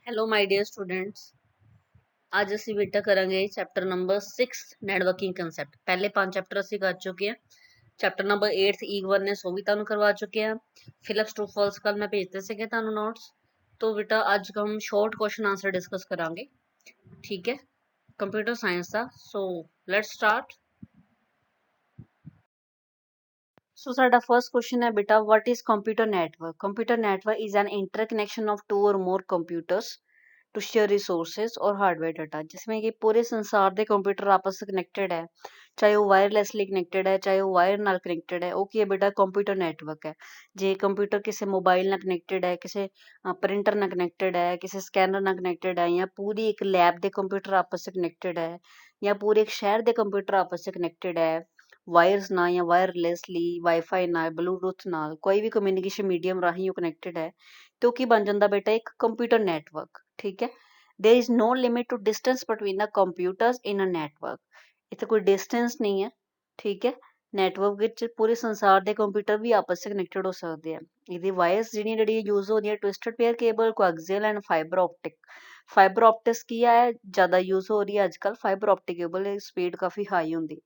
Hello my dear students. आज ਅਸੀਂ ਬੇਟਾ ਕਰਾਂਗੇ ਚੈਪਟਰ ਨੰਬਰ 6 ਨੈਟਵਰਕਿੰਗ ਕਨਸੈਪਟ। ਪਹਿਲੇ 5 ਚੈਪਟਰ ਅਸੀਂ ਕਰ ਚੁੱਕੇ ਹਾਂ। ਚੈਪਟਰ ਨੰਬਰ 8 E1 ਨੇ ਸੋ ਵੀ ਤੁਹਾਨੂੰ ਕਰਵਾ ਚੁੱਕੇ ਹਾਂ। ਫਿਲਿਪਸ ਟਰੂ ਫਾਲਸ ਕੱਲ ਮੈਂ ਭੇਜਤੇ ਸੀਗੇ ਤੁਹਾਨੂੰ ਨੋਟਸ। तो बेटा आज हम शॉर्ट क्वेश्चन आंसर डिस्कस करांगे, ठीक है, कंप्यूटर साइंस का। So let's start. सो साडा फर्स्ट क्वेश्चन है बेटा, what is computer network? Computer network is an interconnection of 2 और मोर कंप्यूटर्स टू शेयर रिसोर्सेज और हार्डवेयर डाटा। जिसमें कि पूरे संसार के कंप्यूटर आपस में कनेक्टेड है, चाहे वो वायरलैसली कनेक्टेड है, चाहे वो वायर नाल कनेक्टेड है। वो की है बेटा कंप्यूटर नेटवर्क है। जे कंप्यूटर किसी मोबाइल नाल कनेक्टेड है, किसी प्रिंटर नाल कनेक्टेड है, किसी स्कैनर नाल कनेक्टेड है, या पूरी एक लैब के कंप्यूटर आपस में कनेक्टेड है, या पूरे एक शहर के कंप्यूटर आपस में कनेक्टेड है वायरस ना या वायरलैसली वाईफाई नाल ब्लूटूथ नाल कोई भी कम्युनिकेशन मीडियम राही कनेक्टेड है, तो की बन जाता बेटा एक कंप्यूटर नेटवर्क। ठीक है, there is no limit to distance between the computers in a network. इतना कोई डिस्टेंस नहीं है। ठीक है, नेटवर्क विच पूरे संसार के कंप्यूटर भी आपस में कनेक्टेड हो सकते हैं। ਇਹਦੀ ਵਾਇਰਸ ਜਿਹੜੀ यूज हो रही है twisted pair cable, coaxial and fibre optic. Fibre optics की है ज़्यादा यूज हो रही है आजकल। फाइबर ऑप्टिक केबल स्पीड काफ़ी हाई होंगी।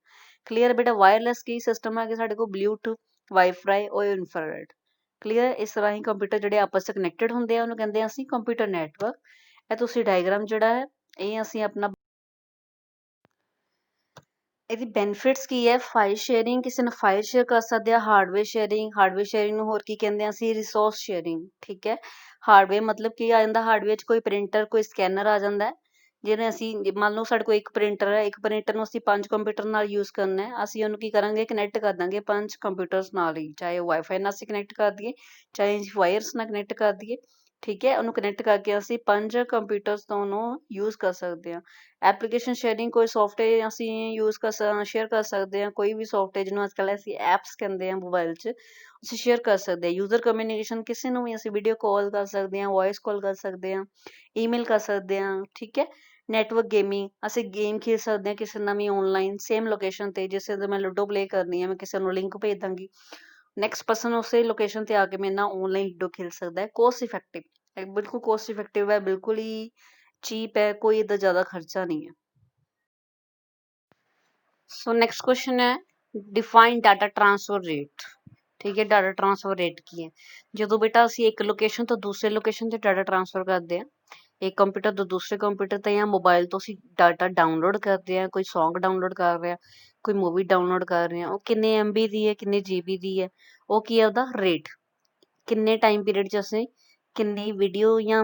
क्लीयर बेटा, वायरलैस की सिस्टम है कि साढ़े को ब्लूटूथ, वाईफाई और इंफ्रारेड। क्लीयर, इस राही कंप्यूटर ਜਿਹੜੇ आपस ਵਿੱਚ ਕਨੈਕਟਡ ਹੁੰਦੇ ਆ ਉਹਨੂੰ ਕਹਿੰਦੇ ਆ ਅਸੀਂ ਕੰਪਿਊਟਰ ਨੈਟਵਰਕ। ਇਹ ਤੁਸੀਂ ਡਾਇਗਰਾਮ ਜਿਹੜਾ ਹੈ ਇਹ ਅਸੀਂ ਆਪਣਾ ਇਹਦੀ ਬੈਨੀਫਿਟਸ ਕੀ ਹੈ? ਫਾਈਲ ਸ਼ੇਅਰਿੰਗ, ਕਿਸੇ ਨਾਲ ਫਾਈਲ ਸ਼ੇਅਰ ਕਰ ਸਕਦੇ ਆ। ਹਾਰਡਵੇਅਰ ਸ਼ੇਅਰਿੰਗ ਨੂੰ ਹੋਰ ਕੀ ਕਹਿੰਦੇ ਆ ਅਸੀਂ? Resource sharing. ਠੀਕ ਹੈ, ਹਾਰਡਵੇਅਰ ਮਤਲਬ ਕੀ ਆ ਜਾਂਦਾ? ਹਾਰਡਵੇਅਰ 'ਚ ਕੋਈ ਪ੍ਰਿੰਟਰ, ਕੋਈ ਸਕੈਨਰ ਆ ਜਾਂਦਾ ਹੈ, ਜਿਹਨੇ ਅਸੀਂ ਮੰਨ ਲਓ ਸਾਡੇ ਕੋਲ ਇੱਕ ਪ੍ਰਿੰਟਰ ਹੈ, ਇੱਕ ਪ੍ਰਿੰਟਰ ਨੂੰ ਅਸੀਂ 5 ਕੰਪਿਊਟਰ ਨਾਲ ਯੂਜ਼ ਕਰਨਾ ਹੈ। ਅਸੀਂ ਉਹਨੂੰ ਕੀ ਕਰਾਂਗੇ? ਕਨੈਕਟ ਕਰ ਦਾਂਗੇ 5 ਕੰਪਿਊਟਰਸ ਨਾਲ ਹੀ, ਚਾਹੇ ਉਹ ਵਾਈਫਾਈ ਨਾਲ ਅਸੀਂ ਕਨੈਕਟ ਕਰ ਦਈਏ, ਚਾਹੇ ਵਾਇਰਸ ਨਾਲ ਕਨੈਕਟ ਕਰ ਦਈਏ। ਠੀਕ ਹੈ, ਉਹਨੂੰ ਕਨੈਕਟ ਕਰਕੇ ਅਸੀਂ 5 ਕੰਪਿਊਟਰਸ ਤੋਂ ਉਹਨੂੰ ਯੂਜ਼ ਕਰ ਸਕਦੇ ਹਾਂ। ਐਪਲੀਕੇਸ਼ਨ ਸ਼ੇਅਰਿੰਗ, ਕੋਈ ਸੌਫਟਵੇਅਰ ਅਸੀਂ ਯੂਜ਼ ਸ਼ੇਅਰ ਕਰ ਸਕਦੇ ਹਾਂ। ਕੋਈ ਵੀ ਸੌਫਟਵੇਅਰ ਜਿਹਨੂੰ ਅੱਜ ਕੱਲ੍ਹ ਅਸੀਂ ਐਪਸ ਕਹਿੰਦੇ ਹਾਂ ਮੋਬਾਈਲ 'ਚ, ਅਸੀਂ ਸ਼ੇਅਰ ਕਰ ਸਕਦੇ ਹਾਂ। ਯੂਜ਼ਰ ਕਮਿਊਨੀਕੇਸ਼ਨ, ਕਿਸੇ ਨੂੰ ਵੀ ਅਸੀਂ ਵੀਡੀਓ ਕਾਲ ਕਰ ਸਕਦੇ ਹਾਂ, ਵੌਇਸ ਕਾਲ ਕਰ ਸਕਦੇ ਹਾਂ, ਈਮੇਲ ਕਰ ਸਕਦੇ ਹਾਂ। ਠੀਕ ਹੈ, ਨੈਟਵਰਕ ਗੇਮਿੰਗ, ਅਸੀਂ ਗੇਮ ਖੇਡ ਸਕਦੇ ਹਾਂ ਕਿਸੇ ਨਾਲ ਵੀ ਆਨਲਾਈਨ ਸੇਮ ਲੋਕੇਸ਼ਨ ਤੇ। ਜਿਸ ਤਰ੍ਹਾਂ ਮੈਂ ਲੂਡੋ ਪਲੇ ਕਰਨੀ ਹੈ, ਮੈਂ ਕਿਸੇ ਨੂੰ ਲਿੰਕ ਭੇਜ ਦਾਂਗੀ, ਨੈਕਸਟ ਪਰਸਨ ਉਸੇ ਲੋਕੇਸ਼ਨ ਤੇ ਆ ਕੇ ਮੇਰੇ ਨਾਲ ਆਨਲਾਈਨ ਲੂਡੋ ਖੇਡ ਸਕਦਾ ਹੈ। ਕੋਸਟ ਇਫੈਕਟਿਵ, ਬਿਲਕੁਲ ਕੋਸਟ ਇਫੈਕਟਿਵ ਹੈ, ਬਿਲकुल ਹੀ चीप है, कोई इतना ज़्यादा खर्चा नहीं है। सो नेक्स्ट क्वेश्चन है, डिफाइन डाटा ट्रांसफर रेट। ठीक है, डाटा ट्रांसफर रेट की है जो बेटा ਅਸੀਂ ਇੱਕ ਲੋਕੇਸ਼ਨ ਤੋਂ ਦੂਸਰੇ ਲੋਕੇਸ਼ਨ ਤੇ ਡਾਟਾ ਟ੍ਰਾਂਸਫਰ ਕਰਦੇ ਆ। ਇੱਕ ਕੰਪਿਊਟਰ ਤੋਂ ਦੂਸਰੇ ਕੰਪਿਊਟਰ ਤੇ ਜਾਂ ਮੋਬਾਈਲ ਤੋਂ ਅਸੀਂ ਡਾਟਾ ਡਾਊਨਲੋਡ ਕਰਦੇ ਆ। ਕੋਈ Song ਡਾਊਨਲੋਡ ਕਰ ਰਿਹਾ, ਕੋਈ ਮੂਵੀ ਡਾਊਨਲੋਡ ਕਰ ਰਹੇ ਆ, ਉਹ ਕਿੰਨੇ MB ਦੀ ਹੈ, ਕਿੰਨੇ GB ਦੀ ਹੈ, ਉਹ ਕੀ ਹੈ ਉਹਦਾ ਰੇਟ। ਕਿੰਨੇ ਟਾਈਮ ਪੀਰੀਅਡ 'ਚ ਅਸੀਂ ਕਿੰਨੀ ਵੀਡੀਓ ਜਾਂ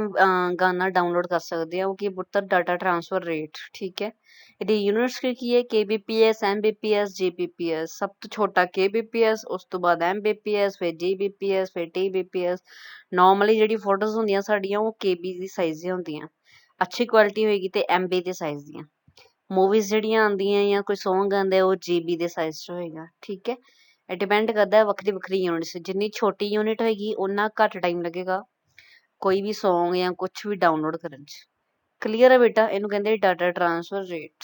ਗਾਣਾ ਡਾਊਨਲੋਡ ਕਰ ਸਕਦੇ ਆ, ਉਹ ਕੀ ਪੁੱਤਰ ਡਾਟਾ ਟ੍ਰਾਂਸਫਰ ਰੇਟ। ਠੀਕ ਹੈ, ਇਹਦੀ ਯੂਨਿਟਸ ਕੀ ਹੈ? KBPS, MBPS, GBPS। ਸਭ ਤੋਂ ਛੋਟਾ KBPS, ਉਸ ਤੋਂ ਬਾਅਦ MBPS, ਫਿਰ GBPS, ਫਿਰ TBPS। ਨੋਰਮਲੀ ਜਿਹੜੀ ਫੋਟੋਜ਼ ਹੁੰਦੀਆਂ ਸਾਡੀਆਂ ਉਹ KB ਦੀ ਸਾਈਜ਼ ਦੀਆਂ ਹੁੰਦੀਆਂ, ਅੱਛੀ ਕੁਆਲਿਟੀ ਹੋਏਗੀ ਤੇ MB ਦੇ ਸਾਈਜ਼ ਦੀਆਂ। ਮੂਵੀਜ਼ ਜਿਹੜੀਆਂ ਆਉਂਦੀਆਂ ਜਾਂ ਕੋਈ Song ਆਉਂਦਾ ਉਹ GB ਦੇ ਸਾਈਜ਼ 'ਚ ਹੋਏਗਾ। ਠੀਕ ਹੈ, ਇਹ ਡਿਪੈਂਡ ਕਰਦਾ ਵੱਖਰੀ ਵੱਖਰੀ ਯੂਨਿਟਸ। ਜਿੰਨੀ ਛੋਟੀ ਯੂਨਿਟ ਹੋਏਗੀ ਉਨਾ ਘੱਟ ਟਾਈਮ ਲੱਗੇਗਾ ਕੋਈ ਵੀ Song ਜਾਂ ਕੁਛ ਵੀ ਡਾਊਨਲੋਡ ਕਰਨ 'ਚ। ਕਲੀਅਰ ਹੈ ਬੇਟਾ, ਇਹਨੂੰ ਕਹਿੰਦੇ ਡਾਟਾ ਟ੍ਰਾਂਸਫਰ ਰੇਟ।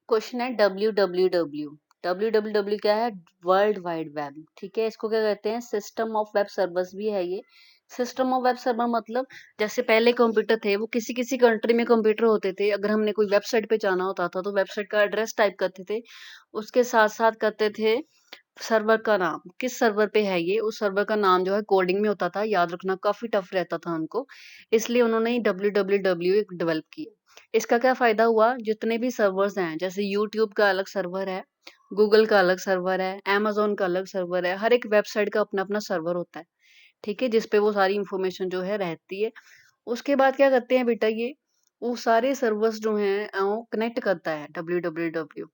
क्वेश्चन है WWW क्या है? World wide web. ठीक है, इसको क्या कहते हैं? सिस्टम ऑफ वेब सर्वर्स भी है ये। सिस्टम ऑफ वेब सर्वर मतलब जैसे पहले कंप्यूटर थे वो किसी किसी कंट्री में कंप्यूटर होते थे। अगर हमने कोई वेबसाइट पे जाना होता था तो वेबसाइट का एड्रेस टाइप करते थे, उसके साथ साथ करते थे सर्वर का नाम, किस सर्वर पे है ये। उस सर्वर का नाम जो है कोडिंग में होता था, याद रखना काफी टफ रहता था उनको, इसलिए उन्होंने WWW डेवलप किया। इसका क्या फायदा हुआ? जितने भी सर्वर्स हैं, जैसे यूट्यूब का अलग सर्वर है, गूगल का अलग सर्वर है, Amazon का अलग सर्वर है, हर एक वेबसाइट का अपना अपना सर्वर होता है। ठीक है, जिसपे वो सारी इंफॉर्मेशन जो है रहती है। उसके बाद क्या करते हैं बेटा, ये वो सारे सर्वर्स जो हैं वो कनेक्ट करता है WWW।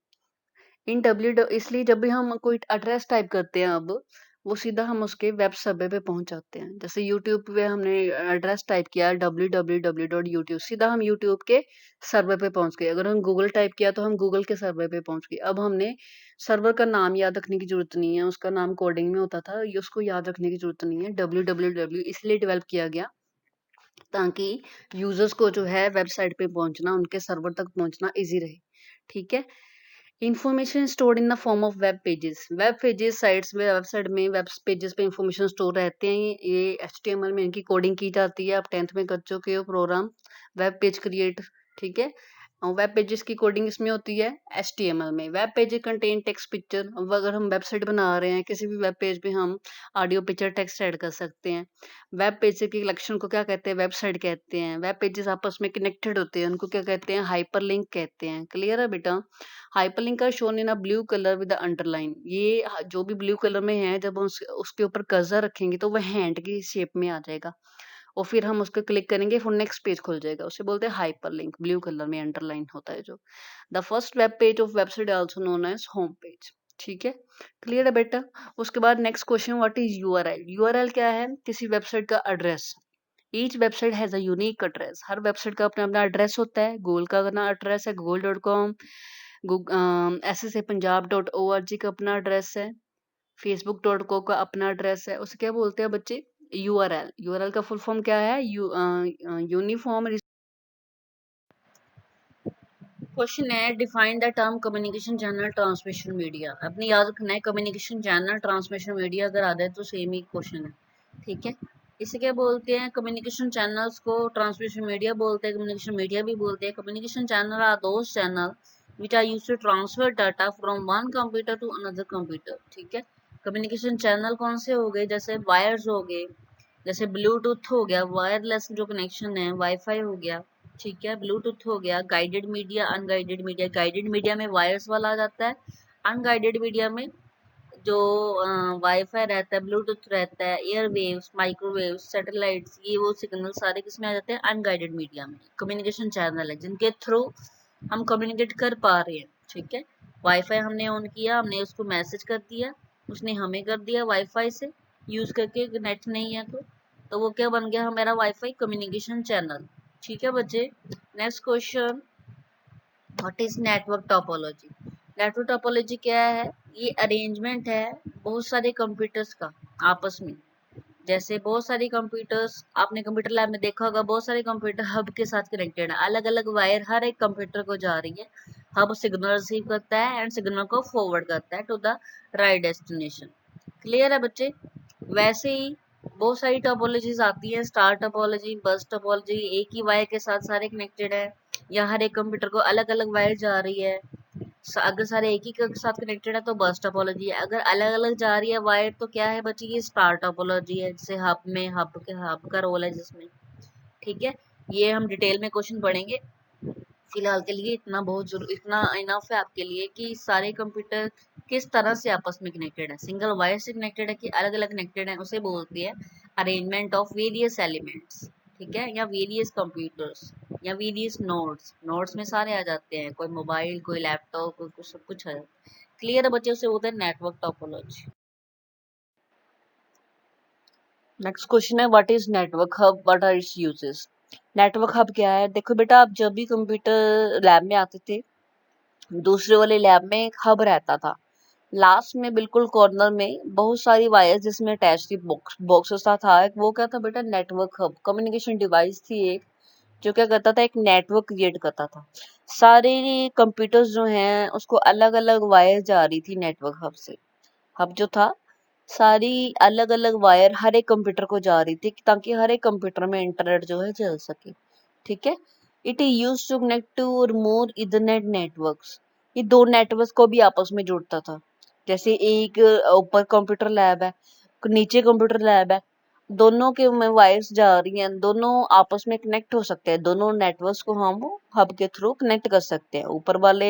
इन डब्ल्यू इसलिए जब भी हम कोई एड्रेस टाइप करते हैं अब वो सीधा हम उसके वेब सर्वर पे पहुंच जाते हैं। जैसे यूट्यूब पे हमने एड्रेस टाइप किया www.youtube, सीधा हम यूट्यूब के सर्वर पे पहुंच गए। अगर हम गूगल टाइप किया तो हम गूगल के सर्वर पे पहुंच गए। अब हमने सर्वर का नाम याद रखने की जरूरत नहीं है, उसका नाम कोडिंग में होता था, ये उसको याद रखने की जरूरत नहीं है। WWW इसलिए डेवलप किया गया ताकि यूजर्स को जो है वेबसाइट पे पहुंचना, उनके सर्वर तक पहुंचना ईजी रहे। ठीक है, information stored in the form of web pages sites में वेबसाइट में वेब पेजेस पे इंफॉर्मेशन स्टोर रहते हैं। ये HTML में इनकी कोडिंग की जाती है। आप 10th में कर चुके हो प्रोग्राम वेब पेज क्रिएट, ठीक है। और वेब पेजेस की कोडिंग इसमें होती है HTML में। Web page contain text picture. अब अगर हम वेबसाइट बना रहे हैं किसी भी वेब पेज पे हम ऑडियो पिक्चर टेक्स्ट ऐड कर सकते हैं। वेब पेज के कलेक्शन को क्या कहते हैं, वेबसाइट कहते हैं। वेब पेजेस आपस में कनेक्टेड होते हैं, उनको क्या कहते हैं, हाइपरलिंक कहते हैं। क्लियर है बेटा। Hyperlink are shown in a blue colour with underline. ये जो भी ब्लू कलर में है, जब हम उसके ऊपर कर्सर रखेंगे तो वह हैंड की शेप में आ जाएगा और फिर हम उसको क्लिक करेंगे, फिर नेक्स्ट पेज खुल जाएगा। उसे बोलते हैं हाइपरलिंक। ब्लू कलर में अंडरलाइन होता है जो। The first web page of website also known age home page. ठीक है, क्लियर है बेटा। उसके बाद next question, what is URL. URL क्या है, किसी वेबसाइट का address. Each website has a unique address. Her website का अपना अपना एड्रेस होता है। गूगल का अपना एड्रेस है google.com। ऐसे punjab.org का अपना एड्रेस है। facebook.co का अपना एड्रेस है। उसे क्या बोलते हैं बच्चे, यूआरएल। यूआरएल का फुल फॉर्म क्या है, यूनिफॉर्म। क्वेश्चन है, define the term communication channel transmission media. अपने याद रखना है, कम्युनिकेशन चैनल ट्रांसमिशन मीडिया अगर आ जाए तो सेम ही क्वेश्चन है, ठीक है। इसे क्या बोलते हैं, कम्युनिकेशन चैनल्स को ट्रांसमिशन मीडिया बोलते हैं, कम्युनिकेशन मीडिया भी बोलते हैं। Communication channel are those channel which are used to transfer data from one computer to another computer, ठीक है। कम्युनिकेशन चैनल कौन से हो गए, जैसे वायर्स हो गए, जैसे ब्लूटूथ हो गया, वायरलेस जो कनेक्शन है, वाईफाई हो गया, ठीक है, ब्लूटूथ हो गया। Guided media, unguided media. Guided media में वायर्स वाला आ जाता है। अनगाइडेड मीडिया में जो वाईफाई रहता है, ब्लूटूथ रहता है, एयरवेव्स, माइक्रोवेव्स, सैटेलाइट्स, ये वो सिग्नल सारे किसमें आ जाते हैं, अनगाइडेड मीडिया में। कम्युनिकेशन चैनल है जिनके थ्रू हम कम्युनिकेट कर पा रहे हैं, ठीक है। वाईफाई हमने ऑन किया, हमने उसको मैसेज कर दिया, उसने हमें कर दिया वाईफाई से यूज करके, नेट नहीं है तो वो क्या बन गया हमारा वाईफाई कम्युनिकेशन चैनल, ठीक है बच्चे। Next question, what is network topology. Network topology क्या है, ये अरेंजमेंट है बहुत सारे कंप्यूटर्स का आपस में। जैसे बहुत सारे कंप्यूटर्स, आपने कंप्यूटर लैब में देखा होगा, बहुत सारे कंप्यूटर हब के साथ कनेक्टेड है। अलग अलग वायर हर एक कंप्यूटर को जा रही है। हब सिग्नल रिसीव करता है एंड सिग्नल को फॉरवर्ड करता है to the right destination. Clear है बच्चे। वैसे ही बहुत सारी टोपोलॉजीज आती है, स्टार टोपोलॉजी, बस टोपोलॉजी। एक ही वायर के साथ सारे कनेक्टेड है, या हर एक कंप्यूटर को अलग अलग वायर जा रही है। अगर सारे एक ही के साथ कनेक्टेड है तो बस टोपोलॉजी है। अगर अलग अलग जा रही है वायर तो क्या है बच्ची, ये स्टार टोपोलॉजी है। जैसे हब का रोल है जिसमें, ठीक है। ये हम डिटेल में क्वेश्चन पढ़ेंगे। फिलहाल के लिए इतना इनफ है आपके लिए कि सारे कंप्यूटर किस तरह से आपस में कनेक्टेड है, सिंगल वायर से कनेक्टेड है कि अलग अलग कनेक्टेड है, उसे बोलती है अरेंजमेंट ऑफ वेरियस एलिमेंट्स, ठीक है, या वेरियस कंप्यूटर्स, या वेरियस नोड्स। नोड्स में सारे आ जाते हैं, कोई मोबाइल, कोई लैपटॉप, कोई कुछ, सब कुछ है। क्लियर है बच्चे, उसे बोलते हैं नेटवर्क टोपोलॉजी। नेक्स्ट क्वेश्चन है, what is network hub, what are its uses. Network hub क्या है, देखो बेटा, आप जब भी कंप्यूटर लैब में आते थे, दूसरे वाले लैब में एक हब रहता था। लास्ट में बिल्कुल कॉर्नर में बहुत सारी वायर्स जिसमें अटैच थी, बॉक्सेस था। वो क्या था बेटा, नेटवर्क हब। कम्युनिकेशन डिवाइस थी एक, जो क्या करता था, एक नेटवर्क क्रिएट करता था। सारे कंप्यूटर्स जो हैं उसको अलग अलग वायर जा रही थी नेटवर्क हब से। हब जो था, सारी अलग अलग वायर हर एक कंप्यूटर को जा रही थी ताकि हर एक कंप्यूटर में इंटरनेट जो है चल सके, ठीक है। It is use to connect two और मोर इथरनेट नेटवर्क्स। ये दो नेटवर्क को भी आपस में जोड़ता था। जैसे एक ऊपर कंप्यूटर लैब है, नीचे कंप्यूटर लैब है, दोनों के में वायर्स जा रही हैं, दोनों आपस में कनेक्ट हो सकते हैं। दोनों नेटवर्क्स को हम हब के थ्रू कनेक्ट कर सकते हैं। ऊपर वाले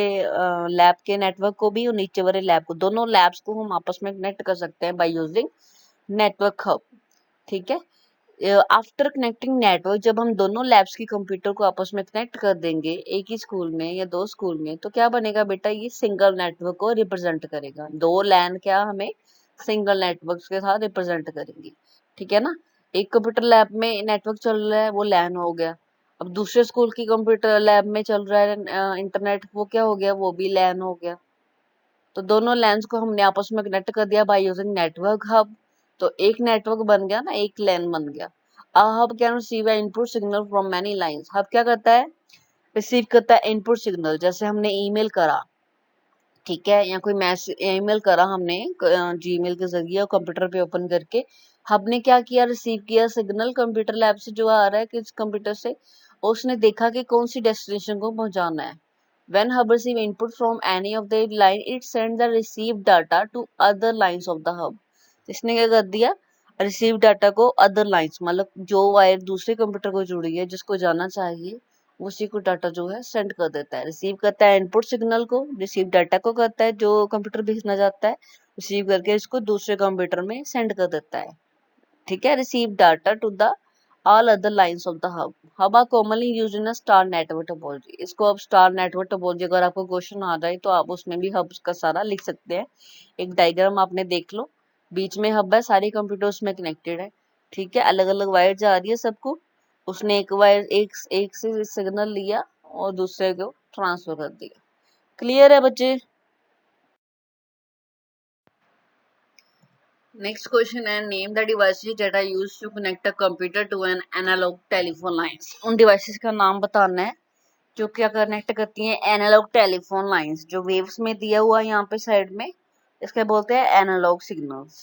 लैब के नेटवर्क को भी और नीचे वाले लैब को, दोनों लैब्स को हम आपस में कनेक्ट कर सकते हैं बाय यूजिंग नेटवर्क हब, ठीक है। आफ्टर कनेक्टिंग नेटवर्क, जब हम दोनों लैब्स की कंप्यूटर को आपस में कनेक्ट कर देंगे एक ही स्कूल में या दो स्कूल में, तो क्या बनेगा बेटा, ये सिंगल नेटवर्क को रिप्रेजेंट करेगा। दो लैन क्या हमें सिंगल नेटवर्क के साथ रिप्रेजेंट करेंगी, ठीक है ना। एक कंप्यूटर लैब में नेटवर्क चल रहा है, वो लैन हो गया। अब दूसरे स्कूल की कंप्यूटर लैब में चल रहा है इंटरनेट, वो क्या हो गया, वो भी लैन हो गया। तो दोनों लैन्स को हमने आपस में कनेक्ट कर दिया बाय यूजिंग नेटवर्क हब। तो एक नेटवर्क बन गया ना, एक लैन बन गया। A hub can receive an input signal from many lines. Hub क्या करता है, रिसीव करता है इनपुट सिग्नल। जैसे हमने ईमेल करा, ठीक है, या कोई मैसेज ईमेल करा हमने जीमेल के जरिए और कंप्यूटर पे ओपन करके, हब ने क्या किया, रिसीव किया सिग्नल कंप्यूटर लैब से जो आ रहा है किस कंप्यूटर से, और उसने देखा कि कौन सी डेस्टिनेशन को पहुंचाना है। When hub receive input from any of the line, it sends the received data to other lines of the hub. इसने क्या कर दिया, रिसीव डाटा को अदर लाइंस, मतलब जो वायर दूसरे कंप्यूटर को जुड़ी है जिसको जाना चाहिए उसी को डाटा जो है सेंड कर देता है। रिसीव करता है इनपुट सिग्नल को, रिसीव डाटा को करता है जो कंप्यूटर भेजना चाहता है, रिसीव करके इसको दूसरे कंप्यूटर में सेंड कर देता है। ठीक है, receive data to the all other lines of the hub. Hub are commonly used in star network topology. इसको अब स्टार नेटवर्क टोपोलॉजी अगर आपको क्वेश्चन आ जाए तो आप उसमें भी हब का सारा लिख सकते हैं। एक डायग्राम आपने देख लो, बीच में हब है, सारे कंप्यूटर्स में कनेक्टेड है। ठीक है, अलग अलग वायर जा रही है सबको, उसने एक वायर एक से सिग्नल लिया और दूसरे को ट्रांसफर कर दिया। क्लियर है बच्चे? Next question है, name the devices that are used to connect a computer to an analog telephone lines। उन devices का नाम बताना है जो क्या कनेक्ट करती हैं एनालॉग टेलीफोन लाइंस। जो वेव्स में दिया हुआ है यहाँ पे साइड में, इसके बोलते हैं एनालॉग सिग्नल्स।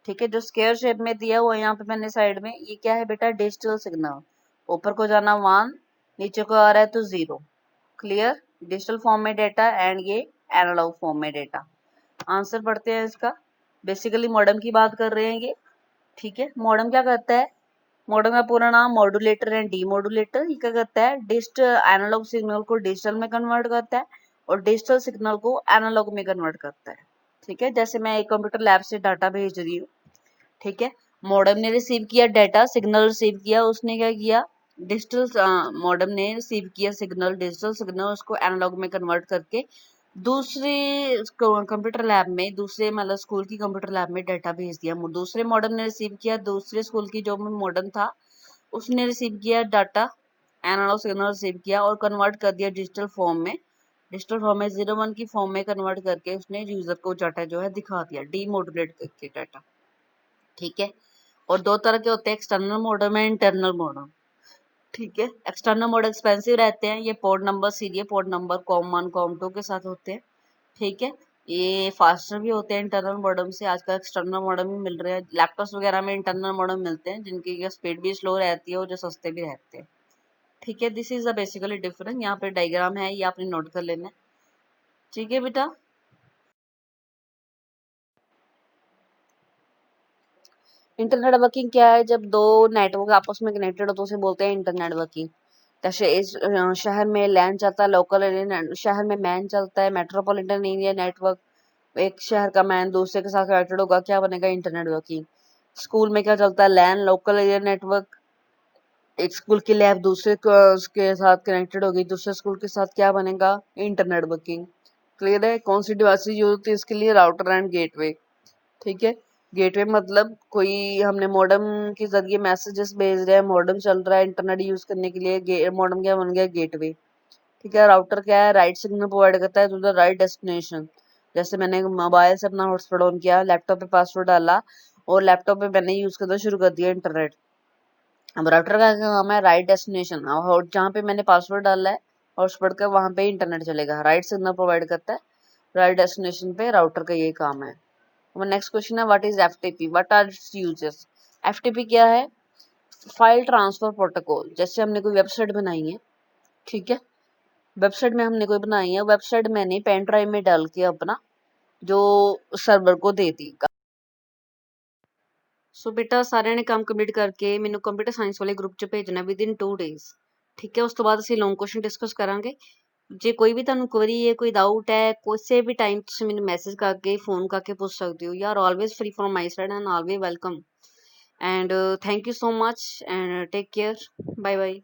ठीक है, जो स्क्वायर शेप में दिया हुआ है यहाँ पे मैंने साइड में, ये क्या है बेटा, डिजिटल सिग्नल। ऊपर को जाना 1, नीचे को आ रहा है तो 0। क्लियर? डिजिटल फॉर्म में डेटा एंड ये एनालॉग फॉर्म में डेटा। आंसर पढ़ते हैं इसका। बेसिकली मॉडेम की बात कर रहे हैं ये। ठीक है, मॉडेम क्या करता है, मॉडेम का पूरा नाम मॉड्यूलेटर एंड डीमॉड्यूलेटर। ये क्या करता है, डिजिटल एनालॉग सिग्नल को डिजिटल में कन्वर्ट करता है और डिजिटल सिग्नल को एनालॉग में कन्वर्ट करता है। ठीक है, जैसे मैं एक कंप्यूटर लैब से डाटा भेज रही हूँ। ठीक है, मॉडेम ने रिसीव किया डाटा, सिग्नल रिसीव किया, उसने क्या किया, डिजिटल मॉडेम ने रिसीव किया सिग्नल, डिजिटल सिग्नल, उसको एनालॉग में कन्वर्ट करके दूसरे कंप्यूटर लैब में, दूसरे मतलब स्कूल की कंप्यूटर लैब में डाटा भेज दिया। दूसरे मॉडेम ने रिसीव किया, दूसरे स्कूल की जो मॉडेम था उसने रिसीव किया डाटा, एनालॉग सिग्नल रिसीव किया और कन्वर्ट कर दिया डिजिटल फॉर्म में। डिजिटल फॉर्म में 01 की फॉर्म में कन्वर्ट करके उसने यूजर को डाटा जो है दिखा दिया, डीमोडुलेट करके डाटा। ठीक है, और दो तरह के होते हैं, एक्सटर्नल मॉडेम है, इंटरनल मॉडेम। ठीक है, एक्सटर्नल मोड एक्सपेंसिव रहते हैं, ये port number serial port number COM one कॉम2 के साथ होते हैं। ठीक है, ये फास्टर भी होते हैं इंटरनल मॉडेम से। आजकल एक्सटर्नल मॉडेम भी मिल रहे हैं, लैपटॉप्स वगैरह में इंटरनल मॉडेम मिलते हैं जिनकी स्पीड भी स्लो रहती है और जो सस्ते भी रहते हैं। ठीक है, this is the basically difference. यहाँ पे डायग्राम है, ये आपने नोट कर लेना है। ठीक है बेटा, इंटरनेट वर्किंग क्या है, जब दो नेटवर्क आपस में कनेक्टेड हो तो उसे बोलते हैं इंटरनेट वर्किंग। जैसे इस शहर में लैन चलता है, लोकल एरिया शहर में मैन चलता है, मेट्रोपॉलिटन एरिया नेटवर्क, एक शहर का मैन दूसरे के साथ कनेक्टेड होगा, क्या बनेगा, इंटरनेट वर्किंग। स्कूल में क्या चलता है, लैन लोकल एरिया नेटवर्क, एक स्कूल की लैब दूसरे के साथ कनेक्टेड होगी, दूसरे स्कूल के साथ क्या बनेगा, इंटरनेट वर्किंग। क्लियर है? कौन सी डिवाइसेस यूज होती है इसके लिए, राउटर एंड गेटवे। ठीक है, गेटवे मतलब कोई हमने मॉडेम के जरिए मैसेजेस भेज रहे हैं, मॉडेम चल रहा है इंटरनेट यूज करने के लिए, मॉडेम क्या बन गया, गेटवे। ठीक है, राउटर क्या है, राइट सिग्नल प्रोवाइड करता है टू द राइट डेस्टिनेशन। जैसे मैंने मोबाइल से अपना हॉटस्पॉट ऑन किया, लैपटॉप पे पासवर्ड डाला और लैपटॉप पे मैंने यूज करना शुरू कर दिया इंटरनेट। अब राउटर का काम है राइट डेस्टिनेशन, और जहाँ पे मैंने पासवर्ड डाला है हॉटस्पॉट का वहां पे इंटरनेट चलेगा, राइट सिग्नल प्रोवाइड करता है राइट डेस्टिनेशन पे, राउटर का ये काम है। नेक्स्ट क्वेश्चन है, what is FTP, what are its uses. FTP क्या है, फाइल ट्रांसफर प्रोटोकॉल। जैसे हमने कोई वेबसाइट बनाई है, ठीक है, वेबसाइट में हमने कोई बनाई है, वेबसाइट मैंने पेन ड्राइव में डाल के अपना जो सर्वर को दे दी। ਸੋ ਬੇਟਾ ਸਾਰਿਆਂ ਨੇ ਕੰਮ ਕੰਪਲੀਟ ਕਰਕੇ ਮੈਨੂੰ ਕੰਪਿਊਟਰ ਸਾਇੰਸ ਵਾਲੇ ਗਰੁੱਪ 'ਚ ਭੇਜਣਾ ਵਿਦਿਨ 2 ਡੇਜ਼। ਠੀਕ ਹੈ, ਉਸ ਤੋਂ ਬਾਅਦ ਅਸੀਂ ਲੌਂਗ ਕੁਐਸਚਨ ਡਿਸਕਸ ਕਰਾਂਗੇ। ਜੇ ਕੋਈ ਵੀ ਤੁਹਾਨੂੰ ਕੁਐਰੀ ਹੈ, ਕੋਈ ਡਾਊਟ ਹੈ, ਕਿਸੇ ਵੀ ਟਾਈਮ ਤੁਸੀਂ ਮੈਨੂੰ ਮੈਸੇਜ ਕਰਕੇ ਫੋਨ ਕਰਕੇ ਪੁੱਛ ਸਕਦੇ ਹੋ। You are always free from my side and always welcome. And thank you so much and take care. Bye bye.